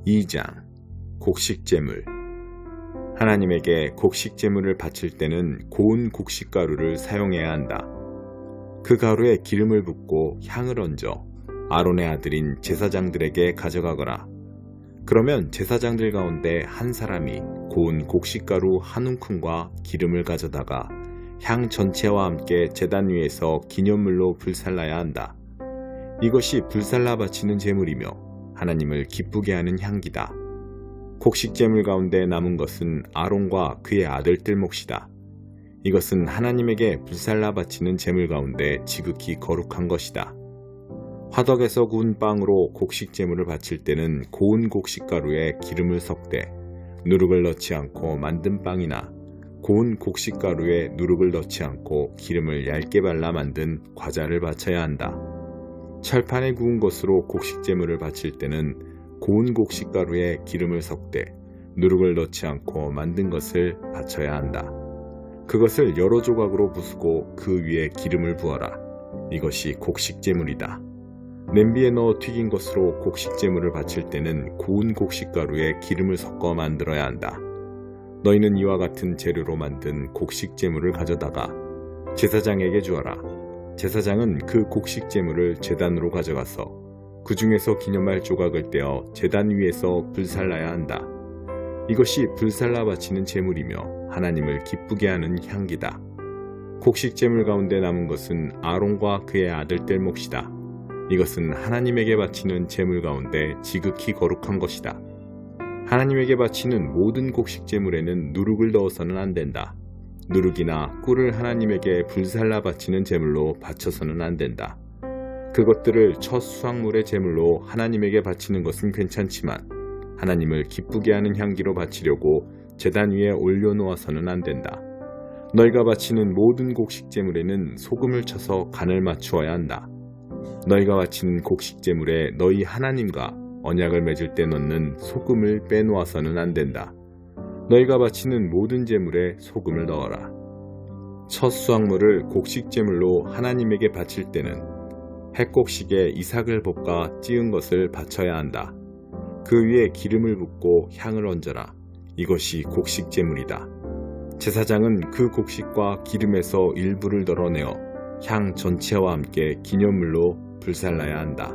2장 곡식제물. 하나님에게 곡식제물을 바칠 때는 고운 곡식가루를 사용해야 한다. 그 가루에 기름을 붓고 향을 얹어 아론의 아들인 제사장들에게 가져가거라. 그러면 제사장들 가운데 한 사람이 고운 곡식가루 한 움큼과 기름을 가져다가 향 전체와 함께 제단 위에서 기념물로 불살라야 한다. 이것이 불살라 바치는 제물이며 하나님을 기쁘게 하는 향기다. 곡식제물 가운데 남은 것은 아론과 그의 아들들 몫이다. 이것은 하나님에게 불살라 바치는 제물 가운데 지극히 거룩한 것이다. 화덕에서 구운 빵으로 곡식제물을 바칠 때는 고운 곡식가루에 기름을 섞되 누룩을 넣지 않고 만든 빵이나 고운 곡식가루에 누룩을 넣지 않고 기름을 얇게 발라 만든 과자를 바쳐야 한다. 철판에 구운 것으로 곡식제물을 바칠 때는 고운 곡식가루에 기름을 섞되 누룩을 넣지 않고 만든 것을 바쳐야 한다. 그것을 여러 조각으로 부수고 그 위에 기름을 부어라. 이것이 곡식제물이다. 냄비에 넣어 튀긴 것으로 곡식제물을 바칠 때는 고운 곡식가루에 기름을 섞어 만들어야 한다. 너희는 이와 같은 재료로 만든 곡식제물을 가져다가 제사장에게 주어라. 제사장은 그 곡식제물을 제단으로 가져가서 그 중에서 기념할 조각을 떼어 제단 위에서 불살라야 한다. 이것이 불살라 바치는 제물이며 하나님을 기쁘게 하는 향기다. 곡식제물 가운데 남은 것은 아론과 그의 아들들 몫이다. 이것은 하나님에게 바치는 제물 가운데 지극히 거룩한 것이다. 하나님에게 바치는 모든 곡식제물에는 누룩을 넣어서는 안 된다. 누룩이나 꿀을 하나님에게 불살라 바치는 제물로 바쳐서는 안 된다. 그것들을 첫 수확물의 제물로 하나님에게 바치는 것은 괜찮지만 하나님을 기쁘게 하는 향기로 바치려고 제단 위에 올려놓아서는 안 된다. 너희가 바치는 모든 곡식제물에는 소금을 쳐서 간을 맞추어야 한다. 너희가 바치는 곡식제물에 너희 하나님과 언약을 맺을 때 넣는 소금을 빼놓아서는 안 된다. 너희가 바치는 모든 제물에 소금을 넣어라. 첫 수확물을 곡식제물로 하나님에게 바칠 때는 핵곡식에 이삭을 볶아 찌은 것을 바쳐야 한다. 그 위에 기름을 붓고 향을 얹어라. 이것이 곡식제물이다. 제사장은 그 곡식과 기름에서 일부를 덜어내어 향 전체와 함께 기념물로 불살라야 한다.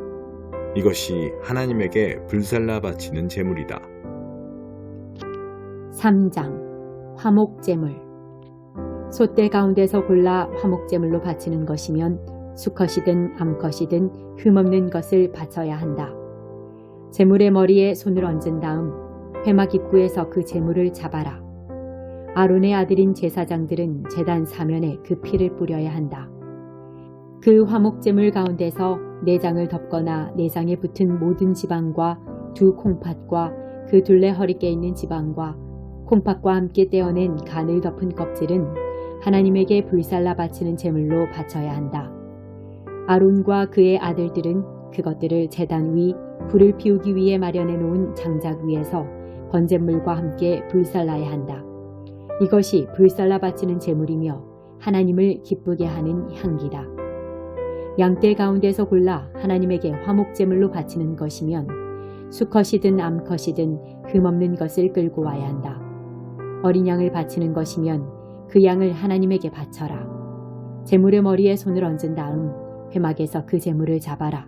이것이 하나님에게 불살라 바치는 제물이다. 3장 화목제물. 솥대 가운데서 골라 화목제물로 바치는 것이면 수컷이든 암컷이든 흠없는 것을 바쳐야 한다. 제물의 머리에 손을 얹은 다음 회막 입구에서 그 제물을 잡아라. 아론의 아들인 제사장들은 제단 사면에 그 피를 뿌려야 한다. 그 화목제물 가운데서 내장을 덮거나 내장에 붙은 모든 지방과 두 콩팥과 그 둘레 허리께 있는 지방과 콩팥과 함께 떼어낸 간을 덮은 껍질은 하나님에게 불살라 바치는 제물로 바쳐야 한다. 아론과 그의 아들들은 그것들을 제단 위 불을 피우기 위해 마련해 놓은 장작 위에서 번제물과 함께 불살라야 한다. 이것이 불살라 바치는 제물이며 하나님을 기쁘게 하는 향기다. 양떼 가운데서 골라 하나님에게 화목제물로 바치는 것이면 수컷이든 암컷이든 흠없는 것을 끌고 와야 한다. 어린 양을 바치는 것이면 그 양을 하나님에게 바쳐라. 제물의 머리에 손을 얹은 다음 회막에서 그 제물을 잡아라.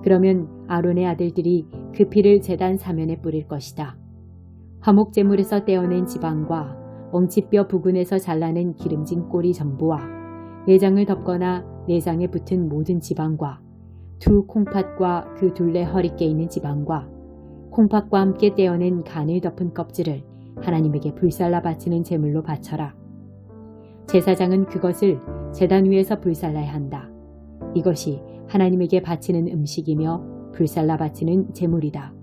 그러면 아론의 아들들이 그 피를 제단 사면에 뿌릴 것이다. 화목제물에서 떼어낸 지방과 엉치뼈 부근에서 잘라낸 기름진 꼬리 전부와 내장을 덮거나 내장에 붙은 모든 지방과 두 콩팥과 그 둘레 허리께 있는 지방과 콩팥과 함께 떼어낸 간을 덮은 껍질을 하나님에게 불살라 바치는 제물로 바쳐라. 제사장은 그것을 제단 위에서 불살라야 한다. 이것이 하나님에게 바치는 음식이며 불살라 바치는 제물이다.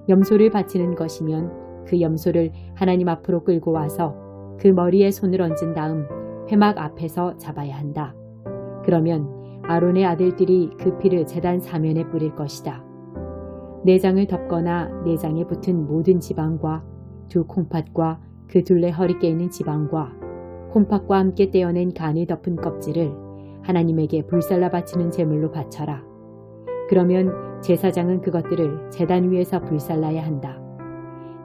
염소를 바치는 것이면 그 염소를 하나님 앞으로 끌고 와서 그 머리에 손을 얹은 다음 회막 앞에서 잡아야 한다. 그러면 아론의 아들들이 그 피를 제단 사면에 뿌릴 것이다. 내장을 덮거나 내장에 붙은 모든 지방과 두 콩팥과 그 둘레 허리께 있는 지방과 콩팥과 함께 떼어낸 간을 덮은 껍질을 하나님에게 불살라 바치는 제물로 바쳐라. 그러면 제사장은 그것들을 제단 위에서 불살라야 한다.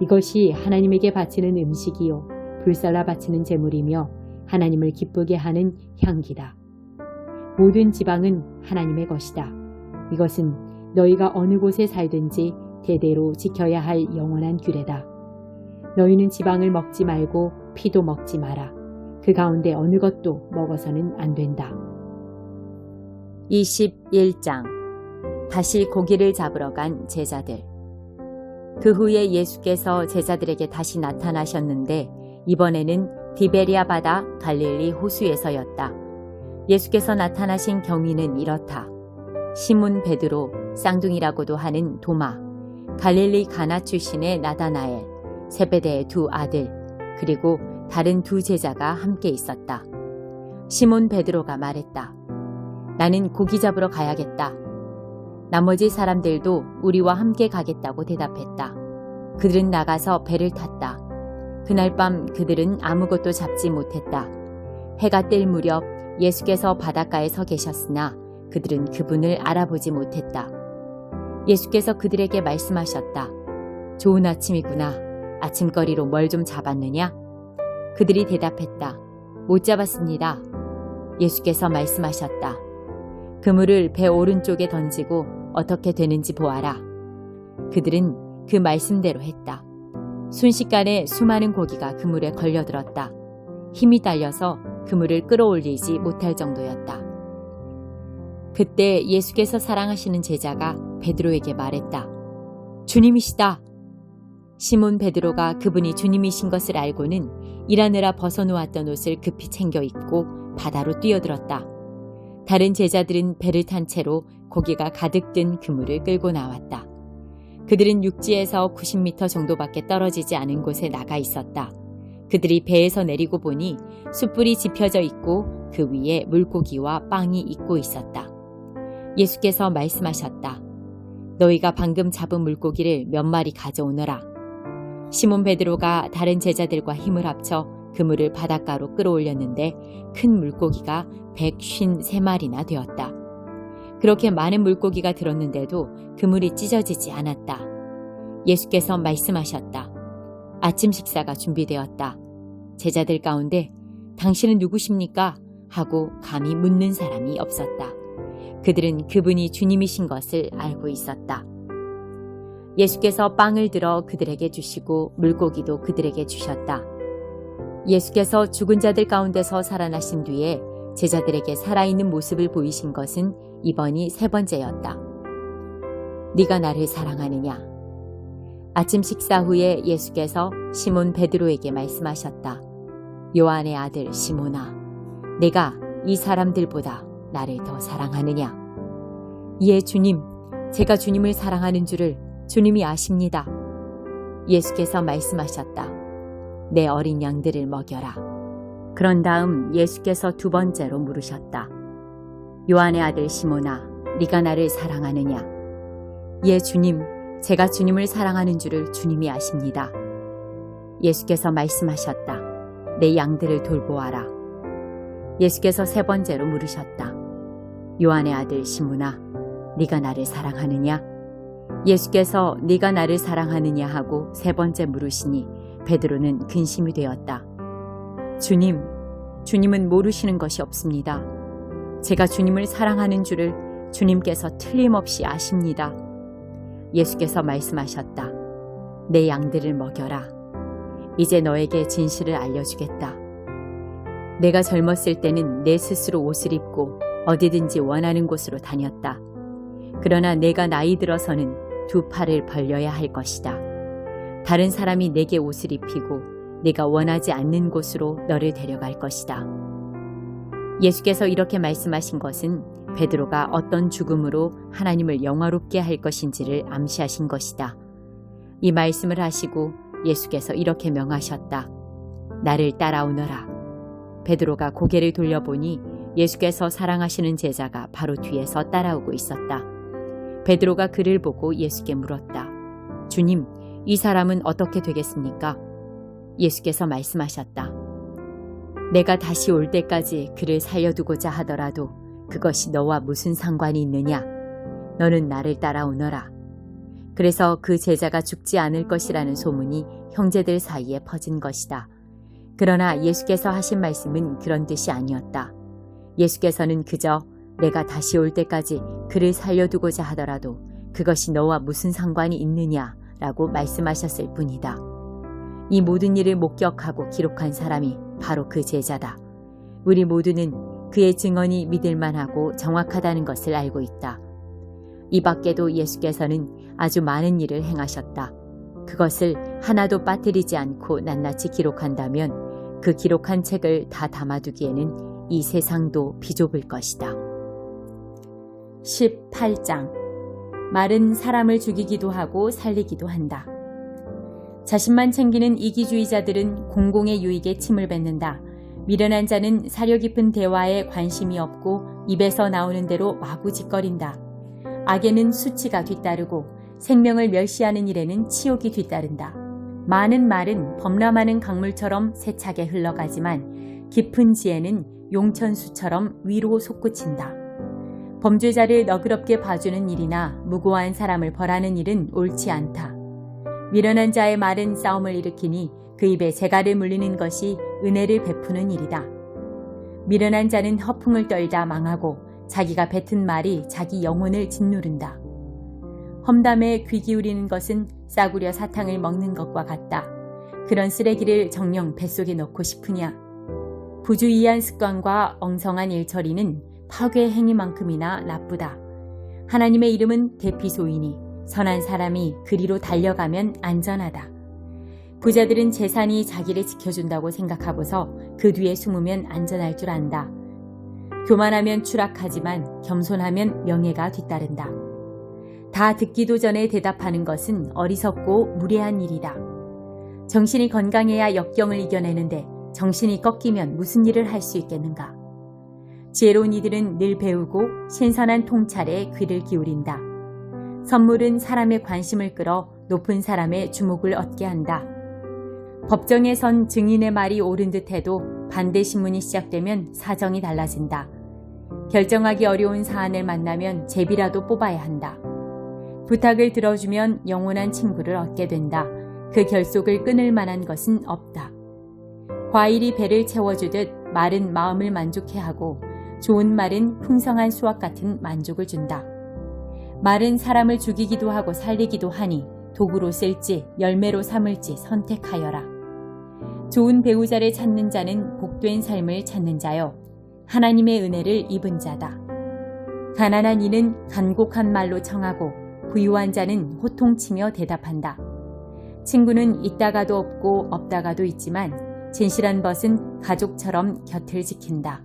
이것이 하나님에게 바치는 음식이요 불살라 바치는 제물이며 하나님을 기쁘게 하는 향기다. 모든 지방은 하나님의 것이다. 이것은 너희가 어느 곳에 살든지 대대로 지켜야 할 영원한 규례다. 너희는 지방을 먹지 말고 피도 먹지 마라. 그 가운데 어느 것도 먹어서는 안 된다. 21장 다시 고기를 잡으러 간 제자들. 그 후에 예수께서 제자들에게 다시 나타나셨는데 이번에는 디베리아 바다 갈릴리 호수에서였다. 예수께서 나타나신 경위는 이렇다. 시몬 베드로, 쌍둥이라고도 하는 도마, 갈릴리 가나 출신의 나다나엘, 세베대의 두 아들, 그리고 다른 두 제자가 함께 있었다. 시몬 베드로가 말했다. 나는 고기 잡으러 가야겠다. 나머지 사람들도 우리와 함께 가겠다고 대답했다. 그들은 나가서 배를 탔다. 그날 밤 그들은 아무것도 잡지 못했다. 해가 뜰 무렵 예수께서 바닷가에 서 계셨으나 그들은 그분을 알아보지 못했다. 예수께서 그들에게 말씀하셨다. 좋은 아침이구나. 아침거리로 뭘 좀 잡았느냐? 그들이 대답했다. 못 잡았습니다. 예수께서 말씀하셨다. 그물을 배 오른쪽에 던지고 어떻게 되는지 보아라. 그들은 그 말씀대로 했다. 순식간에 수많은 고기가 그물에 걸려들었다. 힘이 딸려서 그물을 끌어올리지 못할 정도였다. 그때 예수께서 사랑하시는 제자가 베드로에게 말했다. 주님이시다. 시몬 베드로가 그분이 주님이신 것을 알고는 일하느라 벗어놓았던 옷을 급히 챙겨 입고 바다로 뛰어들었다. 다른 제자들은 배를 탄 채로 고기가 가득 든 그물을 끌고 나왔다. 그들은 육지에서 90m 정도밖에 떨어지지 않은 곳에 나가 있었다. 그들이 배에서 내리고 보니 숯불이 지펴져 있고 그 위에 물고기와 빵이 익고 있었다. 예수께서 말씀하셨다. 너희가 방금 잡은 물고기를 몇 마리 가져오너라. 시몬 베드로가 다른 제자들과 힘을 합쳐 그물을 바닷가로 끌어올렸는데 큰 물고기가 153마리나 되었다. 그렇게 많은 물고기가 들었는데도 그물이 찢어지지 않았다. 예수께서 말씀하셨다. 아침 식사가 준비되었다. 제자들 가운데 당신은 누구십니까? 하고 감히 묻는 사람이 없었다. 그들은 그분이 주님이신 것을 알고 있었다. 예수께서 빵을 들어 그들에게 주시고 물고기도 그들에게 주셨다. 예수께서 죽은 자들 가운데서 살아나신 뒤에 제자들에게 살아있는 모습을 보이신 것은 이번이 세 번째였다. 네가 나를 사랑하느냐? 아침 식사 후에 예수께서 시몬 베드로에게 말씀하셨다. 요한의 아들 시몬아, 내가 이 사람들보다 나를 더 사랑하느냐? 예, 주님, 제가 주님을 사랑하는 줄을 주님이 아십니다. 예수께서 말씀하셨다. 내 어린 양들을 먹여라. 그런 다음 예수께서 두 번째로 물으셨다. 요한의 아들 시몬아, 네가 나를 사랑하느냐? 예, 주님, 제가 주님을 사랑하는 줄을 주님이 아십니다. 예수께서 말씀하셨다. 내 양들을 돌보아라. 예수께서 세 번째로 물으셨다. 요한의 아들 시몬아, 네가 나를 사랑하느냐? 예수께서 네가 나를 사랑하느냐 하고 세 번째 물으시니 베드로는 근심이 되었다. 주님, 주님은 모르시는 것이 없습니다. 제가 주님을 사랑하는 줄을 주님께서 틀림없이 아십니다. 예수께서 말씀하셨다. 내 양들을 먹여라. 이제 너에게 진실을 알려주겠다. 내가 젊었을 때는 내 스스로 옷을 입고 어디든지 원하는 곳으로 다녔다. 그러나 내가 나이 들어서는 두 팔을 벌려야 할 것이다. 다른 사람이 내게 옷을 입히고 네가 원하지 않는 곳으로 너를 데려갈 것이다. 예수께서 이렇게 말씀하신 것은 베드로가 어떤 죽음으로 하나님을 영화롭게 할 것인지를 암시하신 것이다. 이 말씀을 하시고 예수께서 이렇게 명하셨다. 나를 따라오너라. 베드로가 고개를 돌려보니 예수께서 사랑하시는 제자가 바로 뒤에서 따라오고 있었다. 베드로가 그를 보고 예수께 물었다. 주님, 이 사람은 어떻게 되겠습니까? 예수께서 말씀하셨다. 내가 다시 올 때까지 그를 살려두고자 하더라도 그것이 너와 무슨 상관이 있느냐? 너는 나를 따라오너라. 그래서 그 제자가 죽지 않을 것이라는 소문이 형제들 사이에 퍼진 것이다. 그러나 예수께서 하신 말씀은 그런 뜻이 아니었다. 예수께서는 그저 내가 다시 올 때까지 그를 살려두고자 하더라도 그것이 너와 무슨 상관이 있느냐라고 말씀하셨을 뿐이다. 이 모든 일을 목격하고 기록한 사람이 바로 그 제자다. 우리 모두는 그의 증언이 믿을만하고 정확하다는 것을 알고 있다. 이 밖에도 예수께서는 아주 많은 일을 행하셨다. 그것을 하나도 빠뜨리지 않고 낱낱이 기록한다면 그 기록한 책을 다 담아두기에는 이 세상도 비좁을 것이다. 18장. 말은 사람을 죽이기도 하고 살리기도 한다. 자신만 챙기는 이기주의자들은 공공의 유익에 침을 뱉는다. 미련한 자는 사려 깊은 대화에 관심이 없고 입에서 나오는 대로 마구 짓거린다. 악에는 수치가 뒤따르고 생명을 멸시하는 일에는 치욕이 뒤따른다. 많은 말은 범람하는 강물처럼 세차게 흘러가지만 깊은 지혜는 용천수처럼 위로 솟구친다. 범죄자를 너그럽게 봐주는 일이나 무고한 사람을 벌하는 일은 옳지 않다. 미련한 자의 말은 싸움을 일으키니 그 입에 재갈을 물리는 것이 은혜를 베푸는 일이다. 미련한 자는 허풍을 떨다 망하고 자기가 뱉은 말이 자기 영혼을 짓누른다. 험담에 귀 기울이는 것은 싸구려 사탕을 먹는 것과 같다. 그런 쓰레기를 정녕 뱃속에 넣고 싶으냐. 부주의한 습관과 엉성한 일처리는 파괴 행위만큼이나 나쁘다. 하나님의 이름은 대피소이니 선한 사람이 그리로 달려가면 안전하다. 부자들은 재산이 자기를 지켜준다고 생각하고서 그 뒤에 숨으면 안전할 줄 안다. 교만하면 추락하지만 겸손하면 명예가 뒤따른다. 다 듣기도 전에 대답하는 것은 어리석고 무례한 일이다. 정신이 건강해야 역경을 이겨내는데 정신이 꺾이면 무슨 일을 할 수 있겠는가. 지혜로운 이들은 늘 배우고 신선한 통찰에 귀를 기울인다. 선물은 사람의 관심을 끌어 높은 사람의 주목을 얻게 한다. 법정에 선 증인의 말이 옳은 듯해도 반대 신문이 시작되면 사정이 달라진다. 결정하기 어려운 사안을 만나면 제비라도 뽑아야 한다. 부탁을 들어주면 영원한 친구를 얻게 된다. 그 결속을 끊을 만한 것은 없다. 과일이 배를 채워주듯 말은 마음을 만족해 하고 좋은 말은 풍성한 수확 같은 만족을 준다. 말은 사람을 죽이기도 하고 살리기도 하니 도구로 쓸지 열매로 삼을지 선택하여라. 좋은 배우자를 찾는 자는 복된 삶을 찾는 자요 하나님의 은혜를 입은 자다. 가난한 이는 간곡한 말로 청하고 부유한 자는 호통치며 대답한다. 친구는 있다가도 없고 없다가도 있지만 진실한 벗은 가족처럼 곁을 지킨다.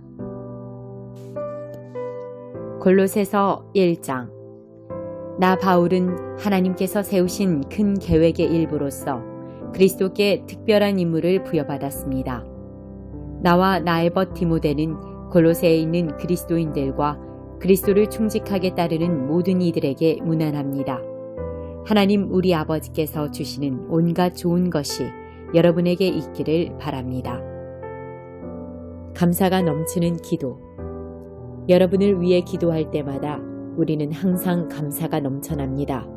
골로새서 1장. 나 바울은 하나님께서 세우신 큰 계획의 일부로서 그리스도께 특별한 임무를 부여받았습니다. 나와 나의 벗 디모데는 골로새에 있는 그리스도인들과 그리스도를 충직하게 따르는 모든 이들에게 문안합니다. 하나님 우리 아버지께서 주시는 온갖 좋은 것이 여러분에게 있기를 바랍니다. 감사가 넘치는 기도. 여러분을 위해 기도할 때마다 우리는 항상 감사가 넘쳐납니다.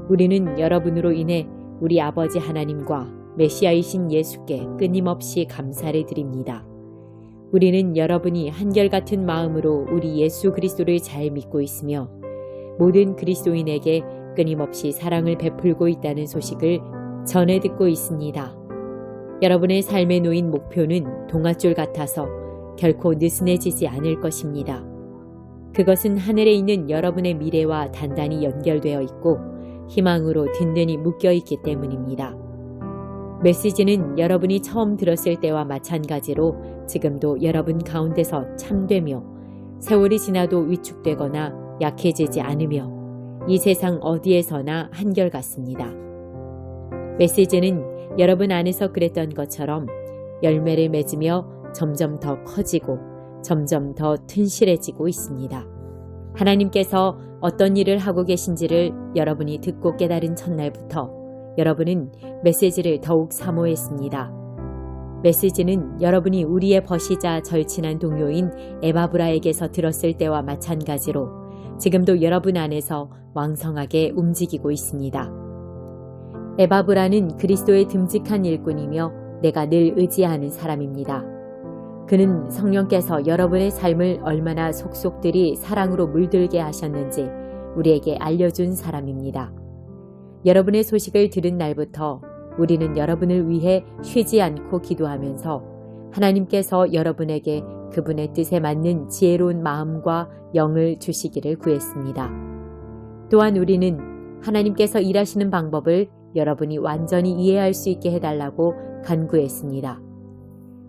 우리는 여러분으로 인해 우리 아버지 하나님과 메시아이신 예수께 끊임없이 감사를 드립니다. 우리는 여러분이 한결같은 마음으로 우리 예수 그리스도를 잘 믿고 있으며 모든 그리스도인에게 끊임없이 사랑을 베풀고 있다는 소식을 전해 듣고 있습니다. 여러분의 삶에 놓인 목표는 동아줄 같아서 결코 느슨해지지 않을 것입니다. 그것은 하늘에 있는 여러분의 미래와 단단히 연결되어 있고 희망으로 든든히 묶여 있기 때문입니다. 메시지는 여러분이 처음 들었을 때와 마찬가지로 지금도 여러분 가운데서 참되며 세월이 지나도 위축되거나 약해지지 않으며 이 세상 어디에서나 한결같습니다. 메시지는 여러분 안에서 그랬던 것처럼 열매를 맺으며 점점 더 커지고 점점 더 튼실해지고 있습니다. 하나님께서 어떤 일을 하고 계신지를 여러분이 듣고 깨달은 첫날부터 여러분은 메시지를 더욱 사모했습니다. 메시지는 여러분이 우리의 벗이자 절친한 동료인 에바브라에게서 들었을 때와 마찬가지로 지금도 여러분 안에서 왕성하게 움직이고 있습니다. 에바브라는 그리스도의 듬직한 일꾼이며 내가 늘 의지하는 사람입니다. 그는 성령께서 여러분의 삶을 얼마나 속속들이 사랑으로 물들게 하셨는지 우리에게 알려준 사람입니다. 여러분의 소식을 들은 날부터 우리는 여러분을 위해 쉬지 않고 기도하면서 하나님께서 여러분에게 그분의 뜻에 맞는 지혜로운 마음과 영을 주시기를 구했습니다. 또한 우리는 하나님께서 일하시는 방법을 여러분이 완전히 이해할 수 있게 해달라고 간구했습니다.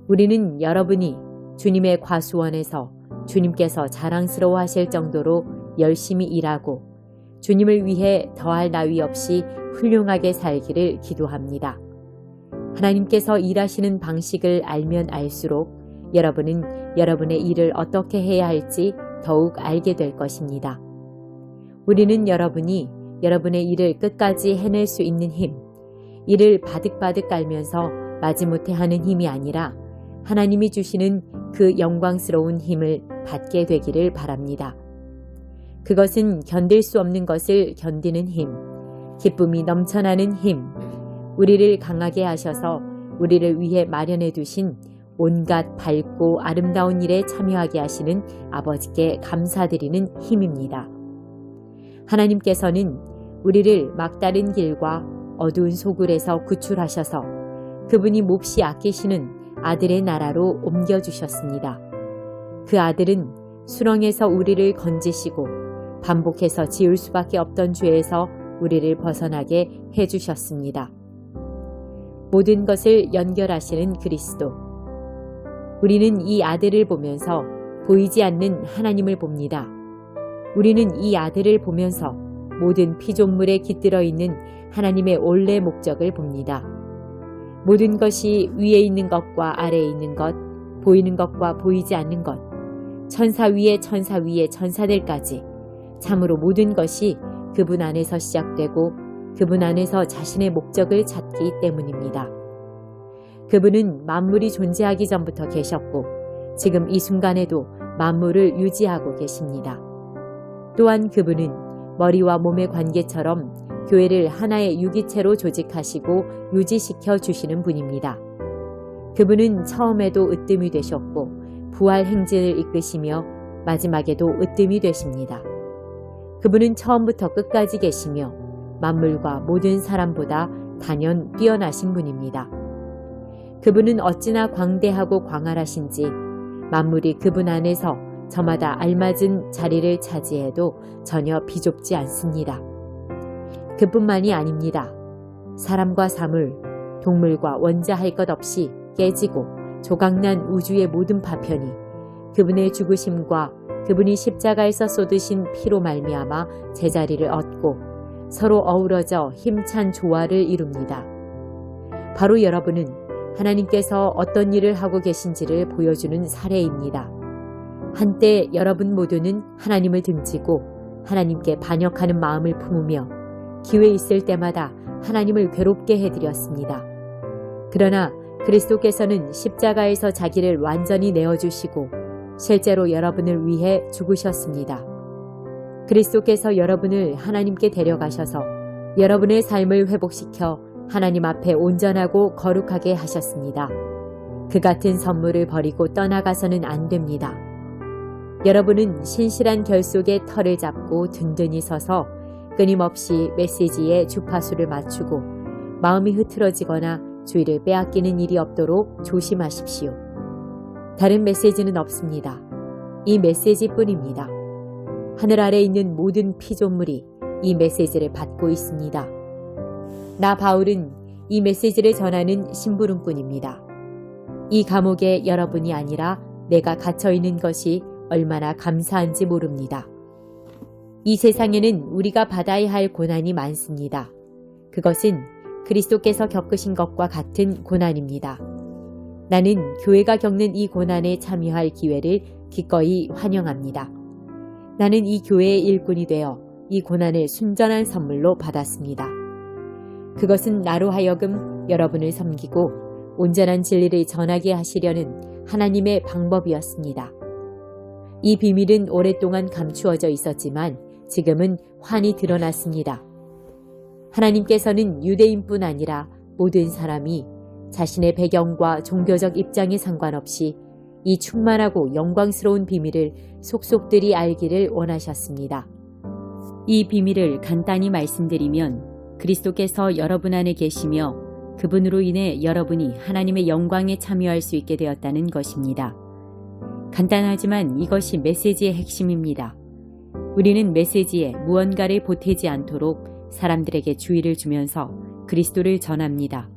우리는 여러분이 주님의 과수원에서 주님께서 자랑스러워 하실 정도로 열심히 일하고 주님을 위해 더할 나위 없이 훌륭하게 살기를 기도합니다. 하나님께서 일하시는 방식을 알면 알수록 여러분은 여러분의 일을 어떻게 해야 할지 더욱 알게 될 것입니다. 우리는 여러분이 여러분의 일을 끝까지 해낼 수 있는 힘, 이를 바득바득 깔면서 마지못해 하는 힘이 아니라 하나님이 주시는 그 영광스러운 힘을 받게 되기를 바랍니다. 그것은 견딜 수 없는 것을 견디는 힘, 기쁨이 넘쳐나는 힘, 우리를 강하게 하셔서 우리를 위해 마련해 두신 온갖 밝고 아름다운 일에 참여하게 하시는 아버지께 감사드리는 힘입니다. 하나님께서는 우리를 막다른 길과 어두운 소굴에서 구출하셔서 그분이 몹시 아끼시는 아들의 나라로 옮겨주셨습니다. 그 아들은 수렁에서 우리를 건지시고 반복해서 지을 수밖에 없던 죄에서 우리를 벗어나게 해주셨습니다. 모든 것을 연결하시는 그리스도. 우리는 이 아들을 보면서 보이지 않는 하나님을 봅니다. 우리는 이 아들을 보면서 모든 피조물에 깃들어 있는 하나님의 원래 목적을 봅니다. 모든 것이 위에 있는 것과 아래에 있는 것, 보이는 것과 보이지 않는 것, 천사 위에 천사들까지 참으로 모든 것이 그분 안에서 시작되고 그분 안에서 자신의 목적을 찾기 때문입니다. 그분은 만물이 존재하기 전부터 계셨고 지금 이 순간에도 만물을 유지하고 계십니다. 또한 그분은 머리와 몸의 관계처럼 교회를 하나의 유기체로 조직하시고 유지시켜 주시는 분입니다. 그분은 처음에도 으뜸이 되셨고 부활 행진을 이끄시며 마지막에도 으뜸이 되십니다. 그분은 처음부터 끝까지 계시며 만물과 모든 사람보다 단연 뛰어나신 분입니다. 그분은 어찌나 광대하고 광활하신지 만물이 그분 안에서 저마다 알맞은 자리를 차지해도 전혀 비좁지 않습니다. 그뿐만이 아닙니다. 사람과 사물, 동물과 원자할 것 없이 깨지고 조각난 우주의 모든 파편이 그분의 죽으심과 그분이 십자가에서 쏟으신 피로 말미암아 제자리를 얻고 서로 어우러져 힘찬 조화를 이룹니다. 바로 여러분은 하나님께서 어떤 일을 하고 계신지를 보여주는 사례입니다. 한때 여러분 모두는 하나님을 등지고 하나님께 반역하는 마음을 품으며 기회 있을 때마다 하나님을 괴롭게 해드렸습니다. 그러나 그리스도께서는 십자가에서 자기를 완전히 내어주시고 실제로 여러분을 위해 죽으셨습니다. 그리스도께서 여러분을 하나님께 데려가셔서 여러분의 삶을 회복시켜 하나님 앞에 온전하고 거룩하게 하셨습니다. 그 같은 선물을 버리고 떠나가서는 안 됩니다. 여러분은 신실한 결속의 털을 잡고 든든히 서서 끊임없이 메시지의 주파수를 맞추고 마음이 흐트러지거나 주의를 빼앗기는 일이 없도록 조심하십시오. 다른 메시지는 없습니다. 이 메시지뿐입니다. 하늘 아래 있는 모든 피조물이 이 메시지를 받고 있습니다. 나 바울은 이 메시지를 전하는 심부름꾼입니다. 이 감옥에 여러분이 아니라 내가 갇혀있는 것이 얼마나 감사한지 모릅니다. 이 세상에는 우리가 받아야 할 고난이 많습니다. 그것은 그리스도께서 겪으신 것과 같은 고난입니다. 나는 교회가 겪는 이 고난에 참여할 기회를 기꺼이 환영합니다. 나는 이 교회의 일꾼이 되어 이 고난을 순전한 선물로 받았습니다. 그것은 나로 하여금 여러분을 섬기고 온전한 진리를 전하게 하시려는 하나님의 방법이었습니다. 이 비밀은 오랫동안 감추어져 있었지만 지금은 환히 드러났습니다. 하나님께서는 유대인뿐 아니라 모든 사람이 자신의 배경과 종교적 입장에 상관없이 이 충만하고 영광스러운 비밀을 속속들이 알기를 원하셨습니다. 이 비밀을 간단히 말씀드리면 그리스도께서 여러분 안에 계시며 그분으로 인해 여러분이 하나님의 영광에 참여할 수 있게 되었다는 것입니다. 간단하지만 이것이 메시지의 핵심입니다. 우리는 메시지에 무언가를 보태지 않도록 사람들에게 주의를 주면서 그리스도를 전합니다.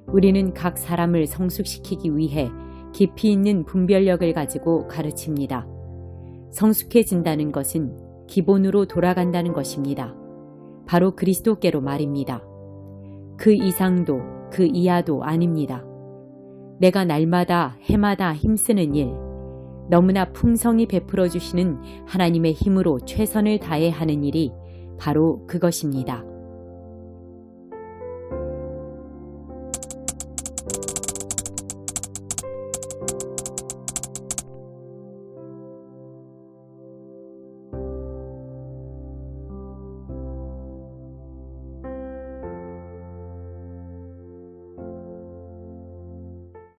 우리는 각 사람을 성숙시키기 위해 깊이 있는 분별력을 가지고 가르칩니다. 성숙해진다는 것은 기본으로 돌아간다는 것입니다. 바로 그리스도께로 말입니다. 그 이상도 그 이하도 아닙니다. 내가 날마다 해마다 힘쓰는 일, 너무나 풍성히 베풀어 주시는 하나님의 힘으로 최선을 다해 하는 일이 바로 그것입니다.